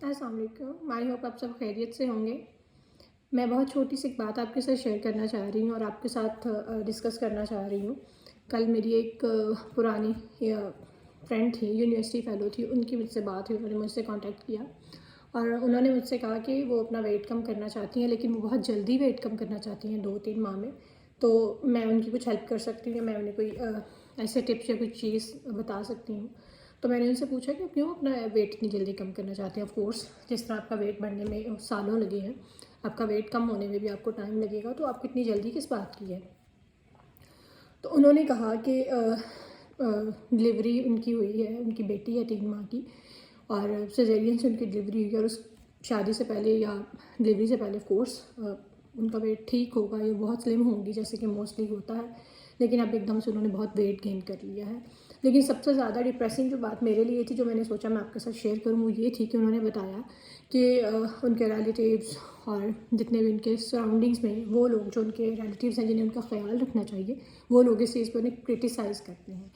अस्सलाम वालेकुम। I hope आप सब खैरियत से होंगे। मैं बहुत छोटी सी एक बात आपके साथ शेयर करना चाह रही हूँ और आपके साथ डिस्कस करना चाह रही हूँ। कल मेरी एक पुरानी फ्रेंड थी, यूनिवर्सिटी फ़ेलो थी, उनकी मुझसे बात हुई, उन्होंने मुझसे कांटेक्ट किया और उन्होंने मुझसे कहा कि वो अपना वेट कम करना चाहती हैं, लेकिन वो बहुत जल्दी वेट कम करना चाहती हैं 2-3 माह में। तो मैं उनकी कुछ हेल्प कर सकती हूँ, मैं उन्हें कोई ऐसे टिप्स या कोई चीज़ बता सकती हूँ। तो मैंने उनसे पूछा कि क्यों अपना वेट इतनी जल्दी कम करना चाहते हैं। ऑफ कोर्स जिस तरह आपका वेट बढ़ने में सालों लगे हैं, आपका वेट कम होने में भी आपको टाइम लगेगा, तो आप इतनी जल्दी किस बात की है। तो उन्होंने कहा कि डिलीवरी उनकी हुई है, उनकी बेटी है 3 माह की और सिजेरियन से उनकी डिलीवरी हुई है और उस शादी से पहले या डिलीवरी से पहले ऑफ कोर्स उनका वेट ठीक होगा या बहुत स्लिम होंगी जैसे कि मोस्टली होता है, लेकिन अब एकदम से उन्होंने बहुत वेट गेन कर लिया है। लेकिन सबसे ज़्यादा डिप्रेसिंग जो बात मेरे लिए थी, जो मैंने सोचा मैं आपके साथ शेयर करूँ, वो ये थी कि उन्होंने बताया कि उनके रिलेटिव्स और जितने भी उनके सराउंडिंग्स में वो लोग जो उनके रिलेटिव्स हैं जिन्हें उनका ख्याल रखना चाहिए, वो लोग इस चीज़ पर उन्हें क्रिटिसाइज़ करते हैं।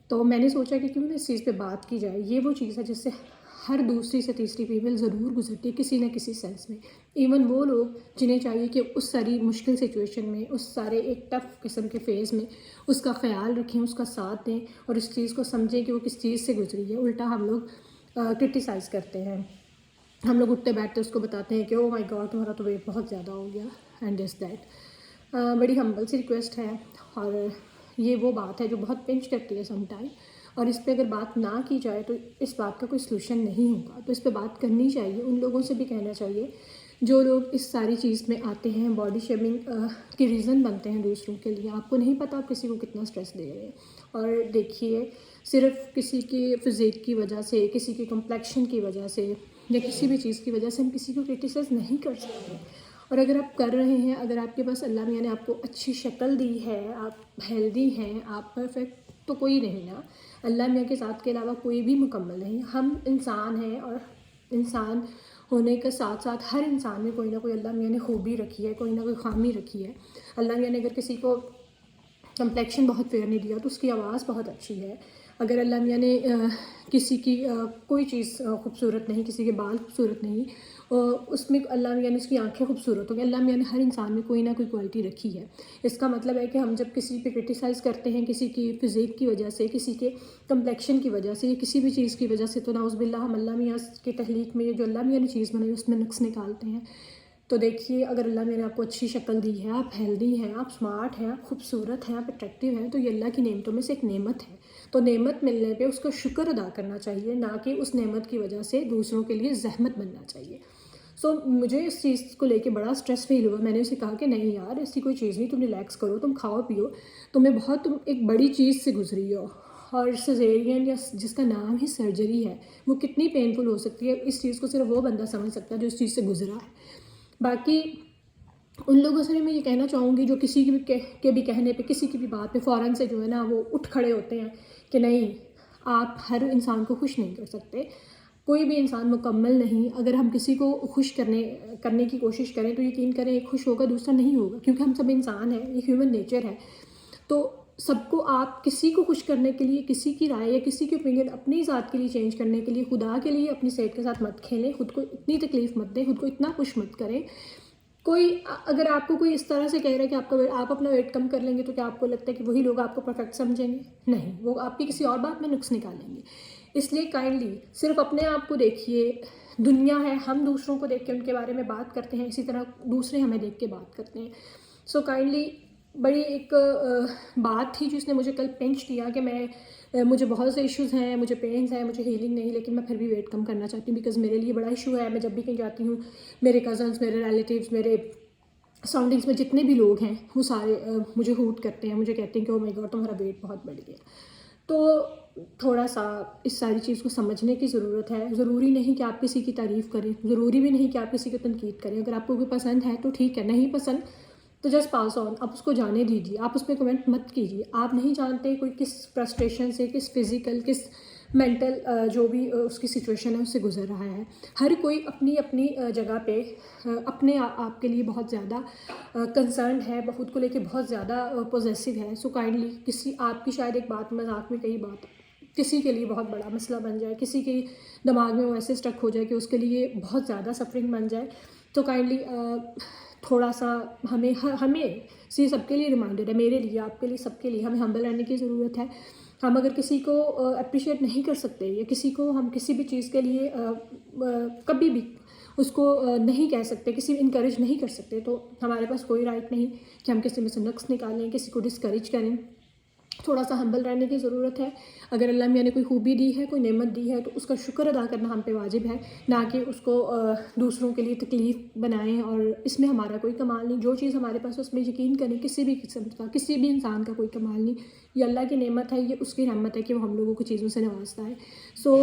तो मैंने सोचा कि क्यों ना इस चीज़ पे बात की जाए। ये वो चीज़ है जिससे हर दूसरी से तीसरी फीमेल ज़रूर गुजरती है किसी न किसी सेंस में। इवन वो लोग जिन्हें चाहिए कि उस सारी मुश्किल सिचुएशन में, उस सारे एक टफ़ किस्म के फ़ेज़ में उसका ख़्याल रखें, उसका साथ दें और इस चीज़ को समझें कि वो किस चीज़ से गुजरी है। उल्टा हम लोग क्रिटिसाइज़ करते हैं, हम लोग उठते बैठते उसको बताते हैं कि ओ माय गॉड तुम्हारा तो वेट बहुत ज़्यादा हो गया एंड दिस दैट। बड़ी हम्बल सी रिक्वेस्ट है और ये वो बात है जो बहुत पिंच करती है सम टाइम, और इस पे अगर बात ना की जाए तो इस बात का कोई सलूशन नहीं होगा। तो इस पे बात करनी चाहिए, उन लोगों से भी कहना चाहिए जो लोग इस सारी चीज़ में आते हैं, बॉडी शेमिंग के रीज़न बनते हैं दूसरों के लिए। आपको नहीं पता आप किसी को कितना स्ट्रेस दे रहे हैं। और देखिए, सिर्फ किसी की फ़िज़िक की वजह से, किसी की कम्प्लेक्शन की वजह से या किसी भी चीज़ की वजह से हम किसी को क्रिटिसाइज़ नहीं कर सकते। और अगर आप कर रहे हैं, अगर आपके पास अल्लाह मियाँ ने आपको अच्छी शक्ल दी है, आप हेल्दी हैं, आप परफेक्ट तो कोई नहीं ना। अल्लाह मियाँ के साथ के अलावा कोई भी मुकम्मल नहीं। हम इंसान हैं और इंसान होने के साथ साथ हर इंसान में कोई ना कोई अल्लाह मियाँ ने खूबी रखी है, कोई ना कोई खामी रखी है। अल्लाह मियाँ ने अगर किसी को कम्प्लेक्शन बहुत फेयर नहीं दिया तो उसकी आवाज़ बहुत अच्छी है। अगर अल्लाह मियाँ ने किसी की कोई चीज़ खूबसूरत नहीं, किसी के बाल खूबसूरत नहीं, उसमें अल्लाह मियाँ ने उसकी आंखें खूबसूरत हो गई। अल्लाह मियाँ ने हर इंसान में कोई ना कोई क्वालिटी रखी है। इसका मतलब है कि हम जब किसी पे क्रिटिसाइज़ करते हैं, किसी की फ़िज़िक की वजह से, किसी के कम्प्लेक्शन की वजह से या किसी भी चीज़ की वजह से, तो नाउज़ुबिल्लाह हम अल्लाह मियाँ की तख्लीक में जो अल्लाह मियाँ ने चीज़ बनाई उसमें नुक्स निकालते हैं। तो देखिए, अगर अल्लाह ने आपको अच्छी शक्ल दी है, आप हेल्दी हैं, आप स्मार्ट हैं, आप खूबसूरत हैं, आप अट्रैक्टिव हैं, तो ये अल्लाह की नेमतों में से एक नेमत है। तो नेमत मिलने पे उसका शुक्र अदा करना चाहिए, ना कि उस नेमत की वजह से दूसरों के लिए ज़हमत बनना चाहिए। मुझे इस चीज़ को लेके बड़ा स्ट्रेस फील हुआ। मैंने उसे कहा कि नहीं यार, ऐसी कोई चीज़ नहीं, तुम रिलैक्स करो, तुम खाओ पियो, तुम एक बड़ी चीज़ से गुजरी हो। और सिजेरियन या जिसका नाम ही सर्जरी है, वो कितनी पेनफुल हो सकती है, इस चीज़ को सिर्फ वो बंदा समझ सकता है जो इस चीज़ से गुजरा है। बाकी उन लोगों से मैं ये कहना चाहूँगी जो किसी की भी के भी कहने पे, किसी की भी बात पे फ़ौरन से जो है ना वो उठ खड़े होते हैं कि नहीं, आप हर इंसान को खुश नहीं कर सकते। कोई भी इंसान मुकम्मल नहीं। अगर हम किसी को खुश करने की कोशिश करें तो यकीन करें एक खुश होगा दूसरा नहीं होगा, क्योंकि हम सब इंसान हैं, ये ह्यूमन नेचर है। तो सबको आप किसी को खुश करने के लिए किसी की राय या किसी की ओपिनियन अपनी ज़ात के लिए चेंज करने के लिए खुदा के लिए अपनी सेहत के साथ मत खेलें। खुद को इतनी तकलीफ़ मत दें, खुद को इतना खुश मत करें। अगर आपको कोई इस तरह से कह रहा है कि आप अपना वेट कम कर लेंगे, तो क्या आपको लगता है कि वही लोग आपको परफेक्ट समझेंगे? नहीं, वो आपकी किसी और बात में नुक्स निकालेंगे। इसलिए काइंडली सिर्फ अपने आप को देखिए। दुनिया है, हम दूसरों को देख के उनके बारे में बात करते हैं, इसी तरह दूसरे हमें देख के बात करते हैं। काइंडली बड़ी एक बात थी जिसने मुझे कल पिंच किया कि मुझे बहुत से इश्यूज़ हैं, मुझे पेन्स हैं, मुझे हीलिंग नहीं, लेकिन मैं फिर भी वेट कम करना चाहती हूँ बिकॉज़ मेरे लिए बड़ा इशू है। मैं जब भी कहीं जाती हूँ, मेरे कज़न्स, मेरे रिलेटिव्स, मेरे सराउंडिंग्स में जितने भी लोग हैं वो सारे मुझे हूट करते हैं, मुझे कहते हैं कि ओ माय गॉड तुम्हारा वेट बहुत बढ़ गया। तो थोड़ा सा इस सारी चीज़ को समझने की ज़रूरत है। ज़रूरी नहीं कि आप किसी की तारीफ़ करें, ज़रूरी भी नहीं कि आप किसी की तनकीद करें। अगर आपको कोई पसंद है तो ठीक है, नहीं पसंद तो जस्ट पास ऑन, आप उसको जाने दीजिए, आप उस पर कमेंट मत कीजिए। आप नहीं जानते कोई किस फ्रस्ट्रेशन से, किस फिज़िकल, किस मेंटल जो भी उसकी सिचुएशन है उससे गुजर रहा है। हर कोई अपनी अपनी जगह पे अपने आप के लिए बहुत ज़्यादा कंसर्न है, खुद को लेके बहुत ज़्यादा पॉजेसिव है। काइंडली किसी आपकी शायद एक बात मजाक में कही बात کسی کے لیے بہت بڑا مسئلہ بن جائے، کسی کے دماغ میں وہ ایسے اسٹک ہو جائے کہ اس کے لیے بہت زیادہ سفرنگ بن جائے، تو کائنڈلی تھوڑا سا ہمیں سب کے لیے ریمائنڈر ہے، میرے لیے، آپ کے لیے، سب کے لیے ہمیں ہمبل رہنے کی ضرورت ہے. ہم اگر کسی کو اپریشیٹ نہیں کر سکتے یا کسی کو ہم کسی بھی چیز کے لیے کبھی بھی اس کو نہیں کہہ سکتے، کسی انکریج نہیں کر سکتے، تو ہمارے پاس کوئی رائٹ نہیں کہ ہم کسی میں سے نقص نکالیں، کسی کو ڈسکریج کریں. تھوڑا سا ہمبل رہنے کی ضرورت ہے. اگر اللہ میاں نے کوئی خوبی دی ہے، کوئی نعمت دی ہے، تو اس کا شکر ادا کرنا ہم پہ واجب ہے، نہ کہ اس کو دوسروں کے لیے تکلیف بنائیں. اور اس میں ہمارا کوئی کمال نہیں. جو چیز ہمارے پاس اس میں یقین کریں، کسی بھی قسم کا، کسی بھی انسان کا کوئی کمال نہیں. یہ اللہ کی نعمت ہے، یہ اس کی رحمت ہے کہ وہ ہم لوگوں کو چیزوں سے نوازتا ہے. سو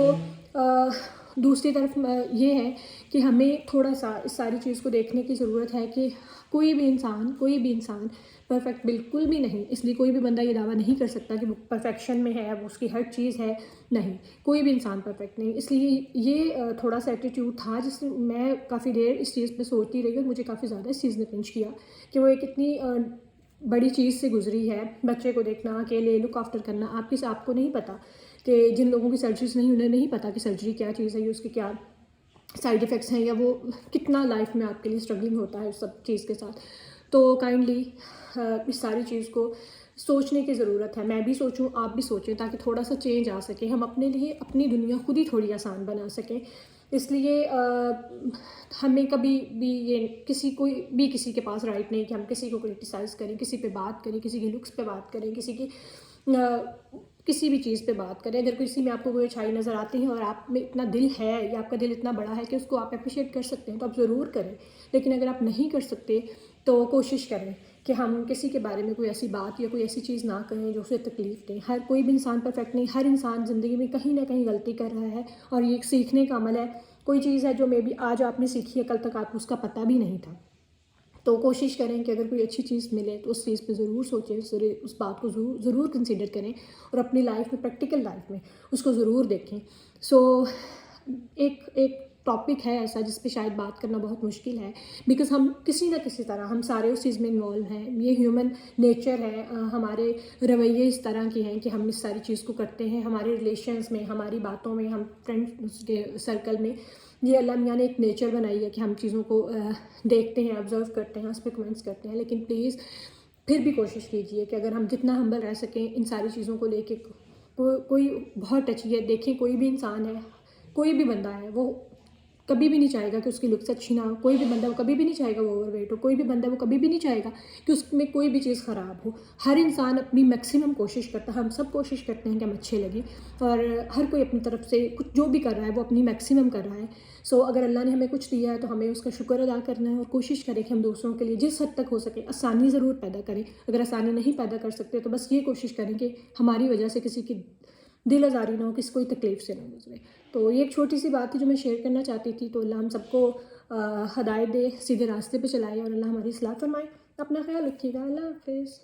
دوسری طرف یہ ہے کہ ہمیں تھوڑا سا اس ساری چیز کو دیکھنے کی ضرورت ہے کہ کوئی بھی انسان پرفیکٹ بالکل بھی نہیں. اس لیے کوئی بھی بندہ یہ دعویٰ نہیں کر سکتا کہ وہ پرفیکشن میں ہے، وہ اس کی ہر چیز ہے. نہیں، کوئی بھی انسان پرفیکٹ نہیں. اس لیے یہ تھوڑا سا ایٹیٹیوڈ تھا جس سے میں کافی دیر اس چیز پہ سوچتی رہی، اور مجھے کافی زیادہ اس چیز نے پنچ کیا کہ وہ ایک اتنی بڑی چیز سے گزری ہے. بچے کو دیکھنا، اکیلے لک آفٹر کرنا. آپ کو نہیں پتہ کہ جن لوگوں کی سرجریز نہیں، انہیں نہیں پتہ کہ سرجری کیا چیز ہے، یا اس کے کیا سائیڈ ایفیکٹس ہیں، یا وہ کتنا لائف میں آپ کے لیے اسٹرگلنگ ہوتا ہے اس سب چیز کے ساتھ. تو کائنڈلی اس ساری چیز کو سوچنے کی ضرورت ہے. میں بھی سوچوں، آپ بھی سوچیں، تاکہ تھوڑا سا چینج آ سکے، ہم اپنے لیے اپنی دنیا خود ہی تھوڑی آسان بنا سکیں. اس لیے ہمیں کبھی بھی یہ کسی کے پاس رائٹ نہیں کہ ہم کسی کو کرٹیسائز کریں، کسی پہ بات کریں، کسی کی لکس پہ بات کریں، کسی بھی چیز پہ بات کریں. اگر کسی میں آپ کو کوئی اچھائی نظر آتی ہے اور آپ میں اتنا دل ہے، یا آپ کا دل اتنا بڑا ہے کہ اس کو آپ اپریشیٹ کر سکتے ہیں، تو آپ ضرور کریں. لیکن اگر آپ نہیں کر سکتے تو کوشش کریں کہ ہم کسی کے بارے میں کوئی ایسی بات یا کوئی ایسی چیز نہ کہیں جو اسے تکلیف دیں. کوئی بھی انسان پرفیکٹ نہیں. ہر انسان زندگی میں کہیں نہ کہیں غلطی کر رہا ہے، اور یہ ایک سیکھنے کا عمل ہے. کوئی چیز ہے جو میں بھی آج آپ نے سیکھی ہے، کل تک آپ کو اس کا پتہ بھی نہیں تھا. تو کوشش کریں کہ اگر کوئی اچھی چیز ملے تو اس چیز پہ ضرور سوچیں، اس بات کو ضرور کنسیڈر کریں، اور اپنی لائف میں، پریکٹیکل لائف میں اس کو ضرور دیکھیں. سو ایک ٹاپک ہے ایسا جس پہ شاید بات کرنا بہت مشکل ہے، بیکاز ہم کسی نہ کسی طرح ہم سارے اس چیز میں انوالو ہیں. یہ ہیومن نیچر ہے. ہمارے رویے اس طرح کے ہیں کہ ہم اس ساری چیز کو کرتے ہیں. ہمارے ریلیشنز میں، ہماری باتوں میں، ہم فرینڈ سرکل میں، یہ اللہ میاں نے ایک نیچر بنائی ہے کہ ہم چیزوں کو دیکھتے ہیں، آبزرو کرتے ہیں، اس پہ کمنٹس کرتے ہیں. لیکن پلیز پھر بھی کوشش کیجیے کہ اگر ہم جتنا ہمبل رہ سکیں ان ساری چیزوں کو لے کے. کوئی بہت ٹچی ہے. دیکھیں، کوئی بھی انسان ہے، کوئی بھی بندہ ہے، وہ کبھی بھی نہیں چاہے گا کہ اس کی لکس اچھی نہ ہو. کوئی بھی بندہ وہ کبھی بھی نہیں چاہے گا وہ اوور ویٹ ہو. کوئی بھی بندہ وہ کبھی بھی نہیں چاہے گا کہ اس میں کوئی بھی چیز خراب ہو. ہر انسان اپنی میکسیمم کوشش کرتا ہے. ہم سب کوشش کرتے ہیں کہ ہم اچھے لگیں، اور ہر کوئی اپنی طرف سے کچھ جو بھی کر رہا ہے وہ اپنی میکسیمم کر رہا ہے. سو اگر اللہ نے ہمیں کچھ دیا ہے تو ہمیں اس کا شکر ادا کرنا ہے، اور کوشش کریں کہ ہم دوسروں کے لیے جس حد تک ہو سکے آسانی ضرور پیدا کریں. اگر آسانی نہیں پیدا کر سکتے تو بس یہ کوشش کریں کہ ہماری وجہ سے کسی کی دل آزاری نہ ہو، کسی کوئی تکلیف سے نہ گزرے. تو یہ ایک چھوٹی سی بات تھی جو میں شیئر کرنا چاہتی تھی. تو اللہ ہم سب کو ہدایت دے، سیدھے راستے پہ چلائے، اور اللہ ہماری اصلاح فرمائے. اپنا خیال رکھیے گا. اللہ حافظ.